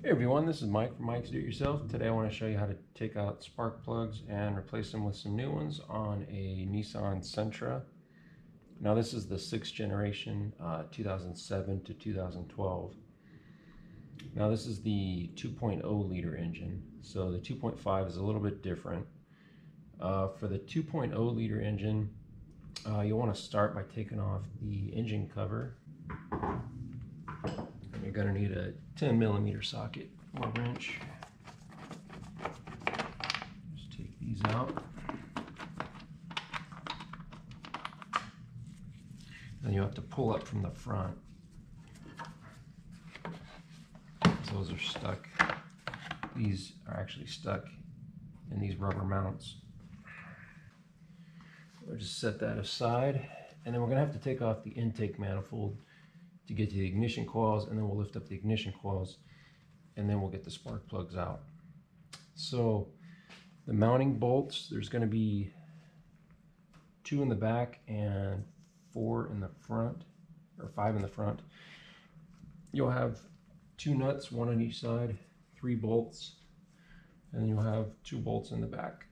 Hey everyone, this is Mike from Mike's Do It Yourself. Today I want to show you how to take out spark plugs and replace them with some new ones on a Nissan Sentra. Now this is the 6th generation, 2007 to 2012. Now this is the 2.0 liter engine, so the 2.5 is a little bit different. For the 2.0 liter engine, you'll want to start by taking off the engine cover. You're going to need a 10mm socket or wrench. Just take these out. Then you have to pull up from the front. Those are stuck. These are actually stuck in these rubber mounts. We'll just set that aside. And then we're going to have to take off the intake manifold to get to the ignition coils, and then we'll lift up the ignition coils, and then we'll get the spark plugs out. So the mounting bolts, there's going to be 2 in the back and 4 in the front, or 5 in the front. You'll have 2 nuts, 1 on each side, 3 bolts, and then you'll have 2 bolts in the back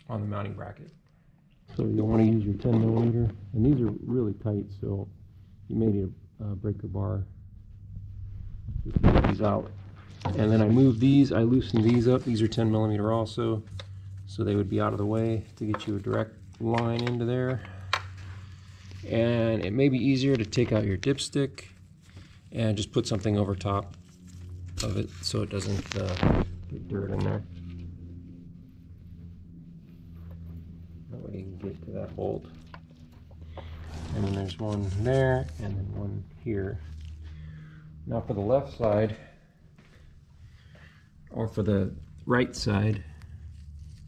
on the mounting bracket. So you'll want to use your 10mm, and these are really tight, so you may need a breaker bar. Just move these out. And then I move these, I loosen these up. These are 10mm also, so they would be out of the way to get you a direct line into there. And it may be easier to take out your dipstick and just put something over top of it so it doesn't get dirt in there. That way you can get to that bolt. And then there's one there, and then one here. Now for the left side, or for the right side,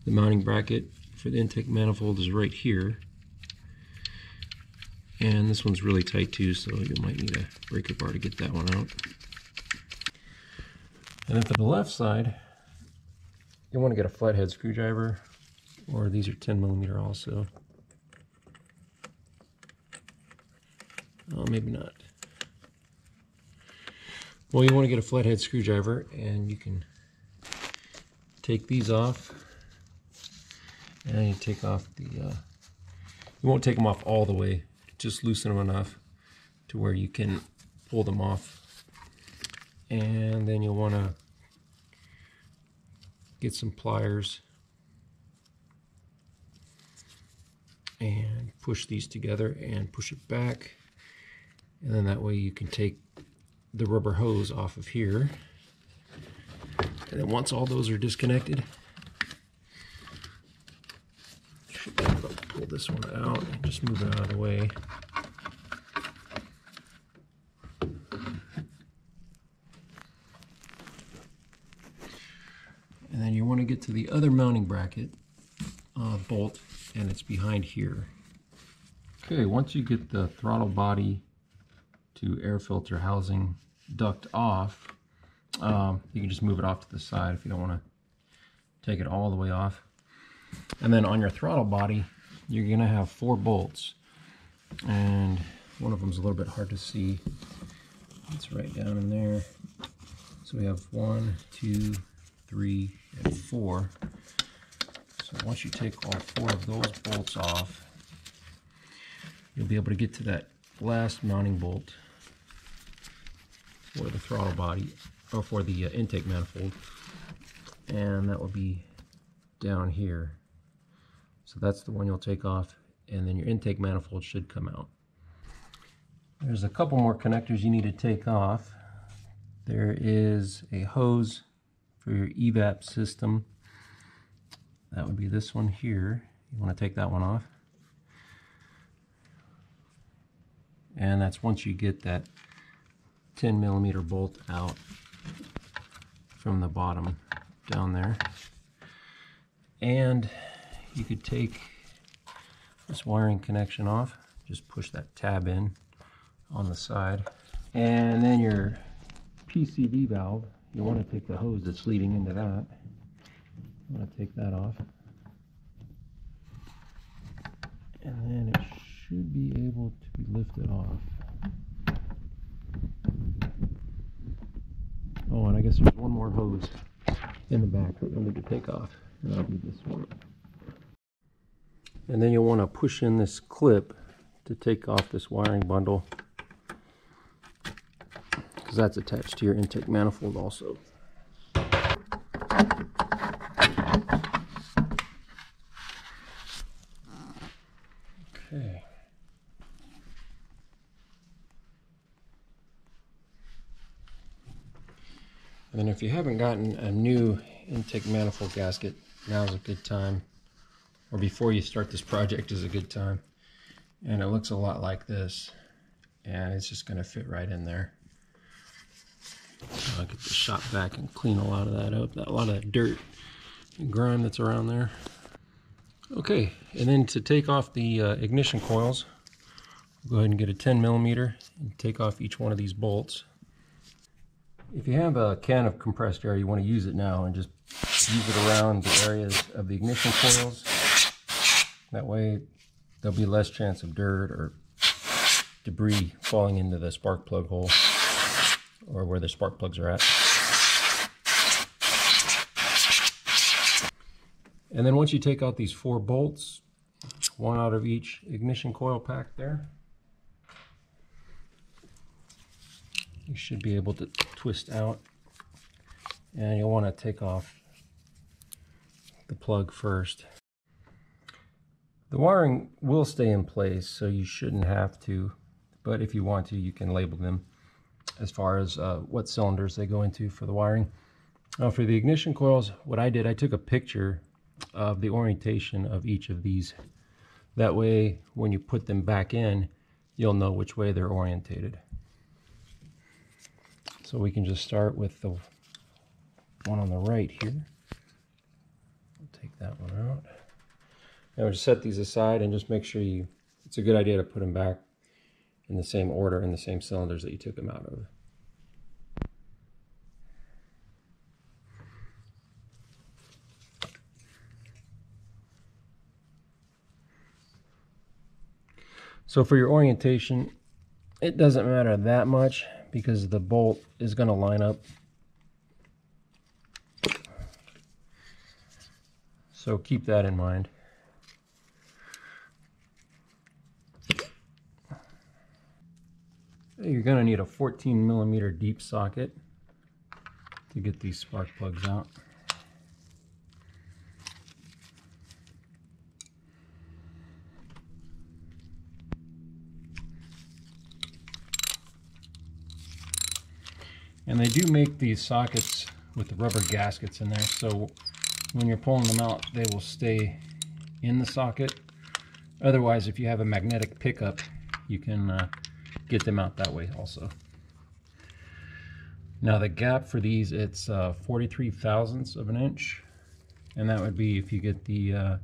the mounting bracket for the intake manifold is right here. And this one's really tight too, so you might need a breaker bar to get that one out. And then for the left side, you want to get a flathead screwdriver, or these are 10mm also. Oh, maybe not. Well, you want to get a flathead screwdriver, and you can take these off, and you take off the, you won't take them off all the way, just loosen them enough to where you can pull them off. And then you'll want to get some pliers and push these together and push it back. And then that way you can take the rubber hose off of here. And then once all those are disconnected, you should be able to pull this one out and just move it out of the way. And then you want to get to the other mounting bracket bolt, and it's behind here. Okay, once you get the throttle body to air filter housing duct off, you can just move it off to the side if you don't want to take it all the way off. And then on your throttle body, you're going to have 4 bolts, and one of them is a little bit hard to see. It's right down in there. So we have 1, 2, 3, and 4. So once you take all 4 of those bolts off, you'll be able to get to that last mounting bolt for the throttle body, or for the intake manifold, and that will be down here. So that's the one you'll take off, and then your intake manifold should come out. There's a couple more connectors you need to take off. There is a hose for your evap system. That would be this one here. You want to take that one off. And that's once you get that 10mm bolt out from the bottom down there. And you could take this wiring connection off, just push that tab in on the side. And then your PCV valve, you want to take the hose that's leading into that. You want to take that off. And then it should be able to be lifted off. Oh, and I guess there's one more hose in the back that you'll need to take off, and that'll be this one. And then you'll want to push in this clip to take off this wiring bundle, because that's attached to your intake manifold also. Okay. And then if you haven't gotten a new intake manifold gasket, now's a good time, or before you start this project is a good time. And it looks a lot like this, and it's just going to fit right in there. I'll get the shop vac and clean a lot of that up, a lot of that dirt and grime that's around there. Okay, and then to take off the ignition coils, go ahead and get a 10mm and take off each one of these bolts. If you have a can of compressed air, you want to use it now and just use it around the areas of the ignition coils. That way there'll be less chance of dirt or debris falling into the spark plug hole or where the spark plugs are at. And then once you take out these 4 bolts, one out of each ignition coil pack there, you should be able to twist out, and you'll want to take off the plug first. The wiring will stay in place, so you shouldn't have to, but if you want to, you can label them as far as what cylinders they go into for the wiring. Now for the ignition coils, what I did, I took a picture of the orientation of each of these. That way, when you put them back in, you'll know which way they're orientated. So we can just start with the one on the right here. I'll take that one out. Now we'll just set these aside and just make sure it's a good idea to put them back in the same order, in the same cylinders that you took them out of. So for your orientation, it doesn't matter that much because the bolt is going to line up. So keep that in mind. You're going to need a 14mm deep socket to get these spark plugs out. And they do make these sockets with the rubber gaskets in there, so when you're pulling them out, they will stay in the socket. Otherwise, if you have a magnetic pickup, you can get them out that way also. Now the gap for these, it's 43 thousandths of an inch, and that would be if you get the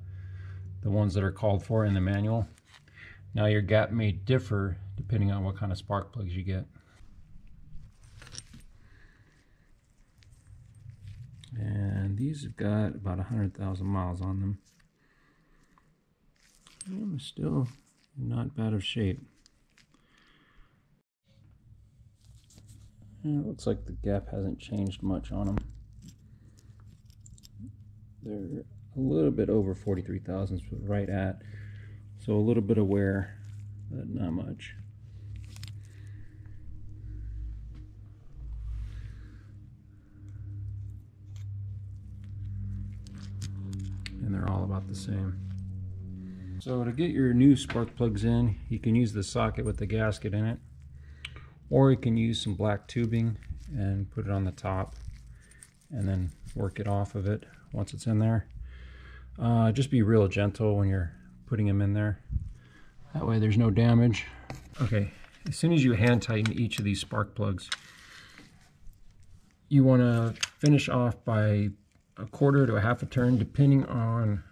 ones that are called for in the manual. Now your gap may differ depending on what kind of spark plugs you get. And these have got about 100,000 miles on them. And still not bad of shape. And it looks like the gap hasn't changed much on them. They're a little bit over 43 thousandths, but right at. So a little bit of wear, but not much. And they're all about the same. So to get your new spark plugs in, you can use the socket with the gasket in it, or you can use some black tubing and put it on the top and then work it off of it once it's in there. Just be real gentle when you're putting them in there. That way there's no damage. Okay, as soon as you hand tighten each of these spark plugs, you want to finish off by a quarter to a half a turn, depending on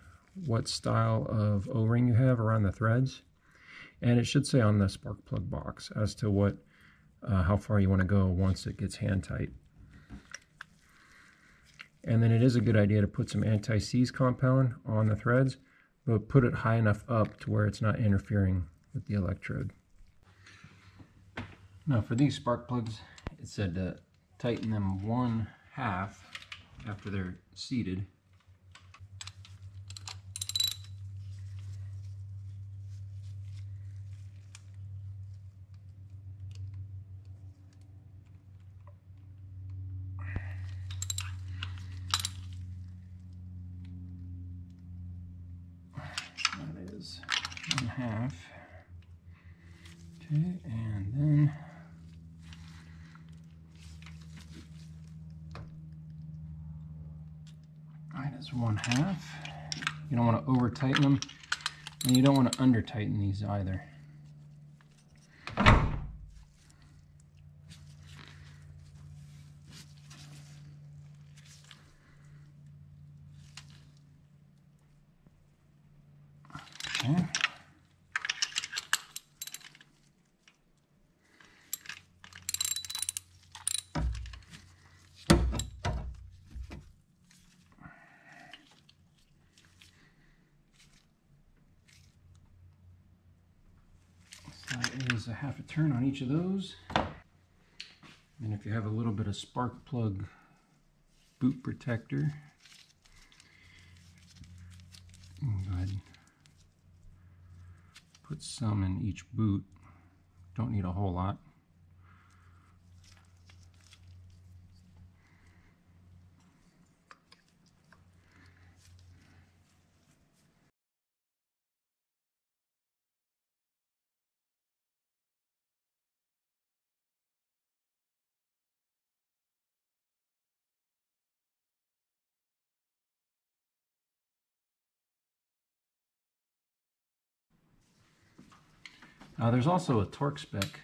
what style of O-ring you have around the threads. And it should say on the spark plug box as to what how far you want to go once it gets hand tight. And then it is a good idea to put some anti-seize compound on the threads, but put it high enough up to where it's not interfering with the electrode. Now for these spark plugs, it said to tighten them 1 half after they're seated. That is 1/2. Okay, and then that is 1/2. You don't want to over tighten them, and you don't want to under tighten these either. Okay. That is a 1/2 turn on each of those. And if you have a little bit of spark plug boot protector, go ahead and put some in each boot. Don't need a whole lot. There's also a torque spec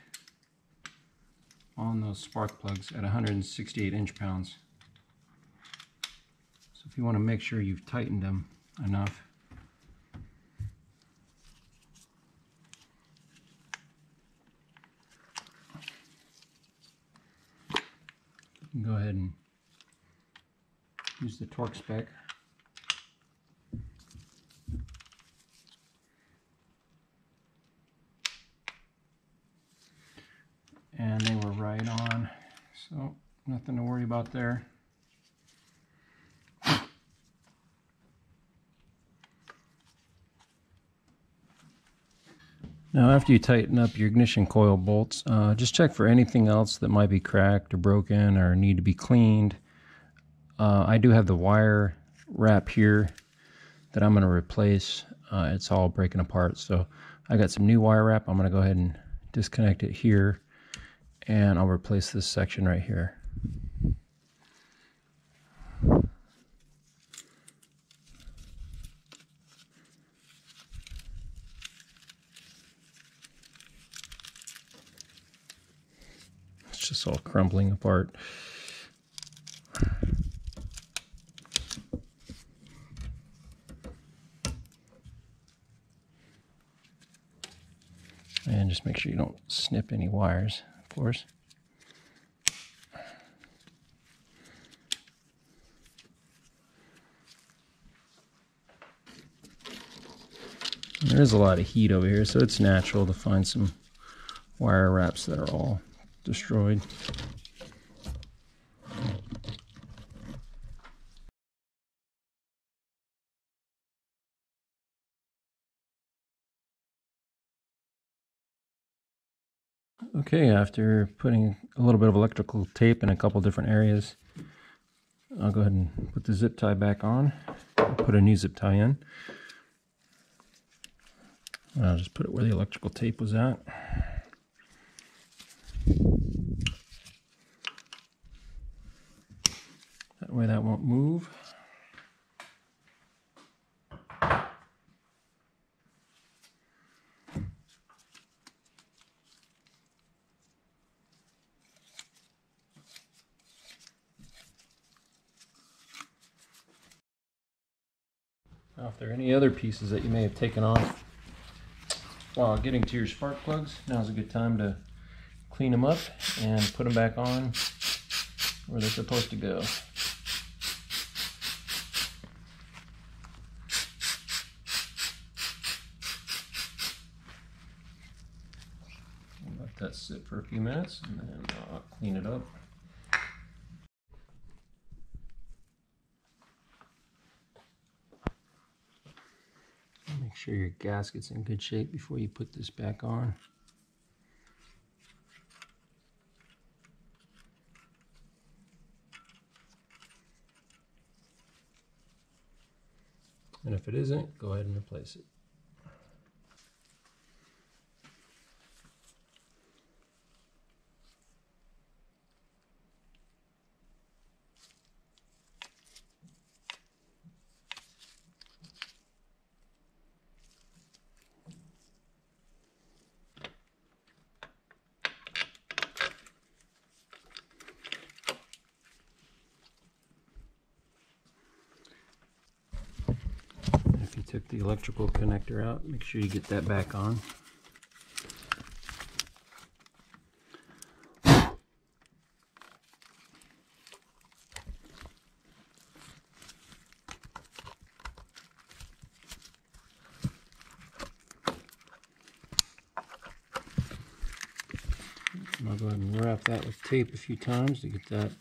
on those spark plugs at 168 inch-pounds. So if you want to make sure you've tightened them enough, you can go ahead and use the torque spec. And they were right on, so nothing to worry about there. Now after you tighten up your ignition coil bolts, just check for anything else that might be cracked or broken or need to be cleaned. I do have the wire wrap here that I'm going to replace. It's all breaking apart, so I got some new wire wrap. I'm going to go ahead and disconnect it here, and I'll replace this section right here. It's just all crumbling apart. And just make sure you don't snip any wires, of course. There is a lot of heat over here, so it's natural to find some wire wraps that are all destroyed. Okay, after putting a little bit of electrical tape in a couple different areas, I'll go ahead and put the zip tie back on. Put a new zip tie in. I'll just put it where the electrical tape was at. That way that won't move. Now, if there are any other pieces that you may have taken off while getting to your spark plugs, now's a good time to clean them up and put them back on where they're supposed to go. Let that sit for a few minutes and then I'll clean it up. sure your gasket's in good shape before you put this back on. And if it isn't, go ahead and replace it. If you took the electrical connector out, make sure you get that back on. I'll go ahead and wrap that with tape a few times to get that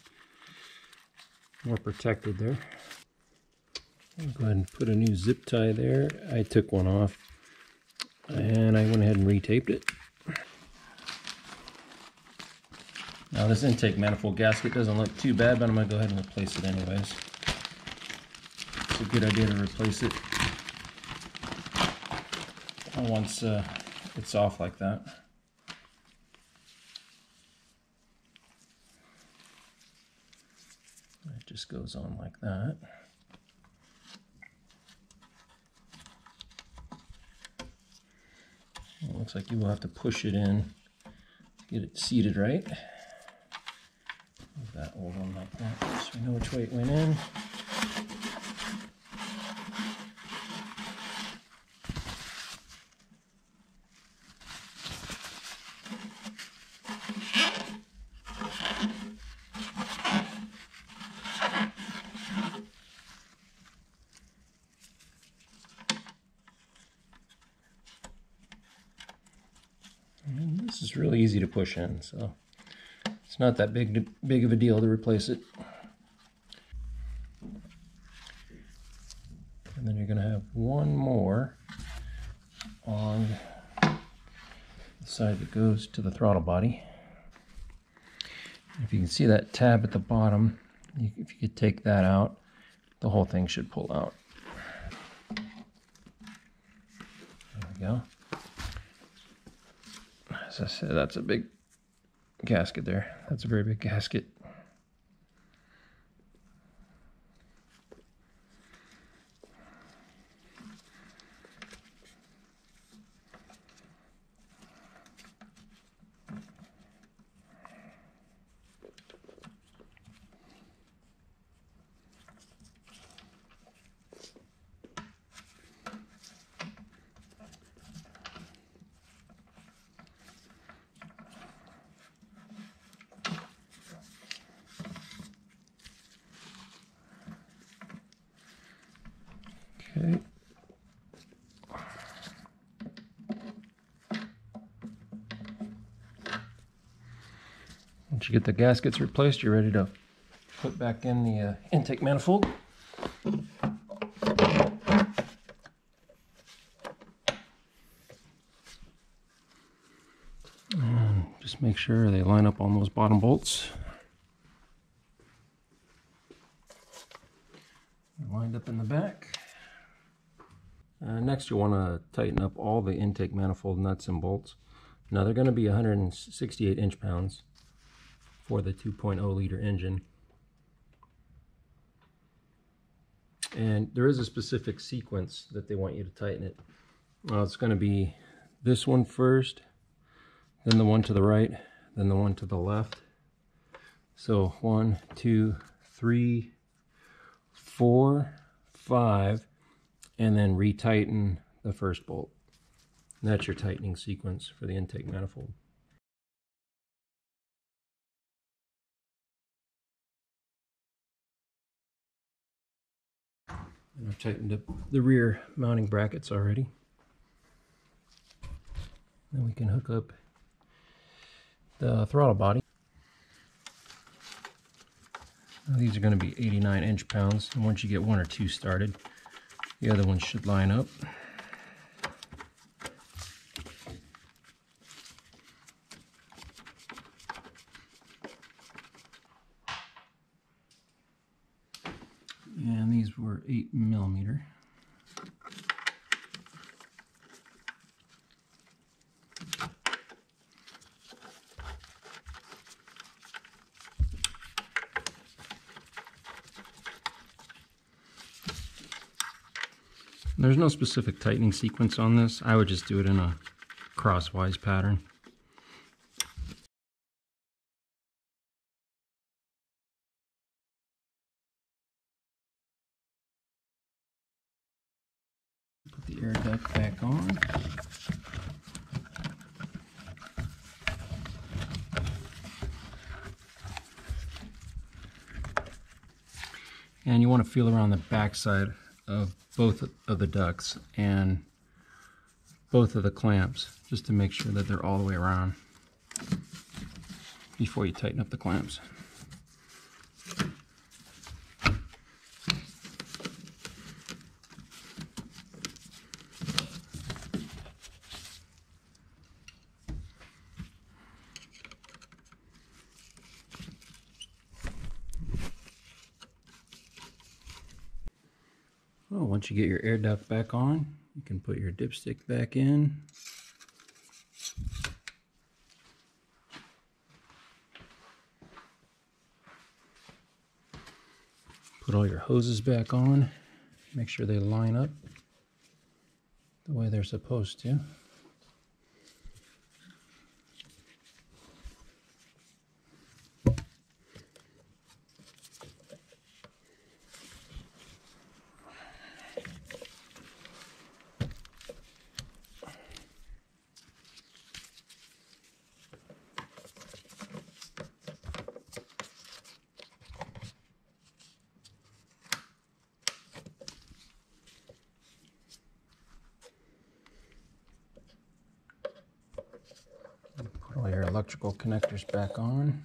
more protected there. I'll go ahead and put a new zip tie there. I took one off and I went ahead and retaped it. Now this intake manifold gasket doesn't look too bad, but I'm going to go ahead and replace it anyways. It's a good idea to replace it once it's off like that. It just goes on like that. It looks like you will have to push it in to get it seated right. Move that old one like that so we know which way it went in. And this is really easy to push in, so it's not that big of a deal to replace it. And then you're going to have one more on the side that goes to the throttle body. If you can see that tab at the bottom, if you could take that out, the whole thing should pull out. There we go. As I said, that's a big gasket there. That's a very big gasket. Okay. Once you get the gaskets replaced, you're ready to put back in the intake manifold. And just make sure they line up on those bottom bolts. They're lined up in the back. Next, you'll want to tighten up all the intake manifold nuts and bolts. Now they're going to be 168 inch-pounds for the 2.0 liter engine. And there is a specific sequence that they want you to tighten it. It's going to be this one first, then the one to the right, then the one to the left. So 1, 2, 3, 4, 5, and then retighten the first bolt. And that's your tightening sequence for the intake manifold. And I've tightened up the rear mounting brackets already. Then we can hook up the throttle body. Now these are going to be 89 inch-pounds, and once you get one or two started, the other ones should line up. these were 8mm. There's no specific tightening sequence on this. I would just do it in a crosswise pattern. Put the air duct back on. And you want to feel around the back side of both of the ducts and both of the clamps just to make sure that they're all the way around before you tighten up the clamps. Well, once you get your air duct back on, you can put your dipstick back in. Put all your hoses back on. Make sure they line up the way they're supposed to. Put all your electrical connectors back on.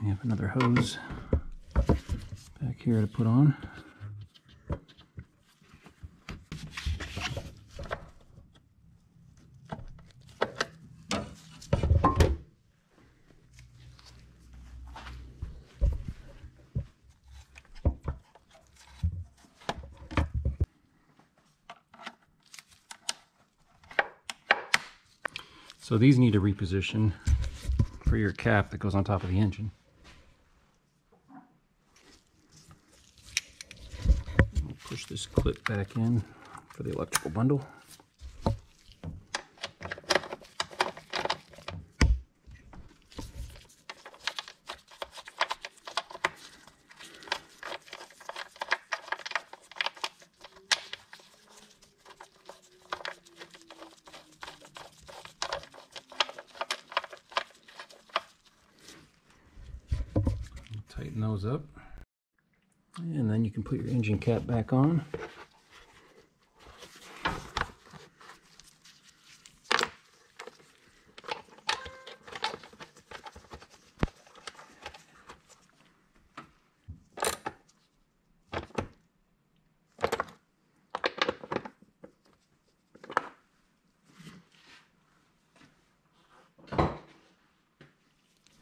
We have another hose back here to put on. So these need to reposition for your cap that goes on top of the engine. We'll push this clip back in for the electrical bundle. Tighten those up, and then you can put your engine cap back on.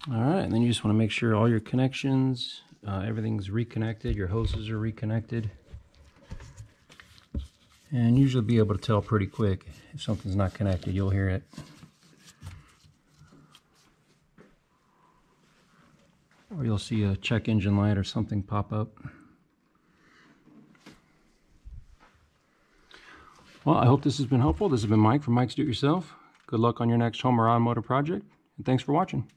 All right, and then you just want to make sure all your connections, everything's reconnected, your hoses are reconnected. And usually be able to tell pretty quick if something's not connected, you'll hear it. Or you'll see a check engine light or something pop up. Well, I hope this has been helpful. This has been Mike from Mike's Do It Yourself. Good luck on your next home or automotive project, and thanks for watching.